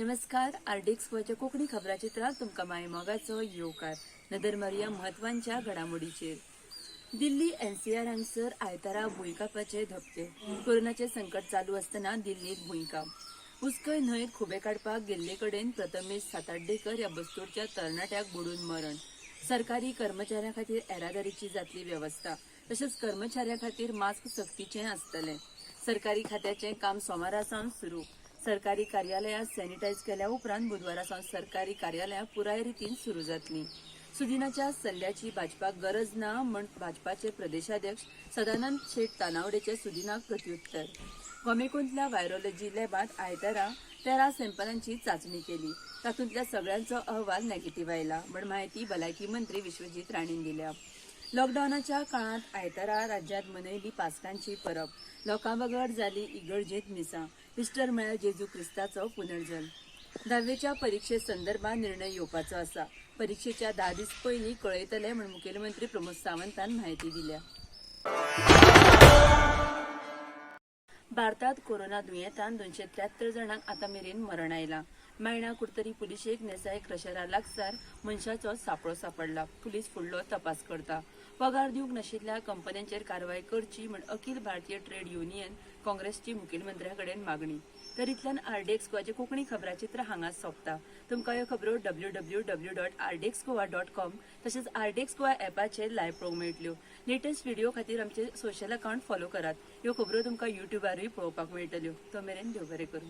नमस्कार. आरडीएक्सच्या कोकणी खबराचित्रात तुमका माय मोगाचो येवकार. नदर मारया महत्वाच्या घडामोडीचेर. दिल्ली एनसीआर हांगसर आयतारा भुंयकापाचे धपके. कोरोनाचे संकट चालू असताना दिल्लीत भुंयकाप. उस्कय न्हंयत खुबे काडपाक गेल्ले कडेन प्रथमेश साताड्डेकर ह्या बस्तोरच्या तरणाट्याक बुडून मरण. सरकारी कर्मचाऱ्यां खातीर येरादारीची जातली व्यवस्था. तशेंच कर्मचाऱ्यां खातीर मास्क सक्तीचें आसतलें. सरकारी खात्याचें काम सोमारासावन सुरू. सरकारी कार्यालयां सॅनिटायज केल्या उपरांत बुधवारासावन सरकारी कार्यालयां पुराय रितीन सुरू जातलीं. सुदिनाच्या सल्ल्याची भाजपाक गरज ना म्हण भाजपाचे प्रदेशाध्यक्ष सदानंद शेट तानावडेचे सुदिनाक प्रत्युत्तर. गोमेकोंतल्या व्हायरोलॉजी लॅबांत आयतारा 13 सॅम्पलांची चाचणी केली. तातूंतल्या सगळ्यांचो अहवाल नेगेटिव्ह आयला म्हण माहिती भलायकी मंत्री विश्वजीत राणेन दिल्या. लॉकडाऊनाच्या काळात आयतारा राज्यांत मनयली पासकांची परब. लोकांवगड जाली इगर्जेंत मिसां. इस्टर म्हळ्यार जेजू क्रिस्ताचो पुनर्जल्म. 10वीच्या परीक्षे संदर्भात निर्णय येवपाचो आसा. परीक्षेच्या 10 दीस पयलीं कळयतले म्हण मुखेलमंत्री प्रमोद सावंतान माहिती दिल्या. भारतात कोरोना दुयेंतान 273 जाणांक आतां मेरेन मरण आयलां. मायणा कुडतरी पुलिशेक नेसाय क्रशरा लागसार मनशाचो सापळो सापडला. पुलीस फुडलो तपास करता. पगार दिवंक नाशिल्ल्या कंपन्यांचेर कारवाय करची म्हण अखिल भारतीय ट्रेड युनियन काँग्रेसची मुखेलमंत्र्या कडेन मागणी. तर इतल्यान आरडीएक्स गोवाचे कोंकणी खबराचित्र हांगाच सोंपता. तुमकां ह्यो खबरो www.rdxgoa.com तशेंच आरडीएक्स गोवा ॲपाचेर लायव्ह पळोवंक मेळटल्यो. लेटेस्ट व्हिडिओ खातीर आमचे सोशल अकाउंट फॉलो करात. ह्यो खबरो तुमकां युट्यूबारूय पळोवपाक मेळटल्यो. तो मेरेन देव बरें करूं.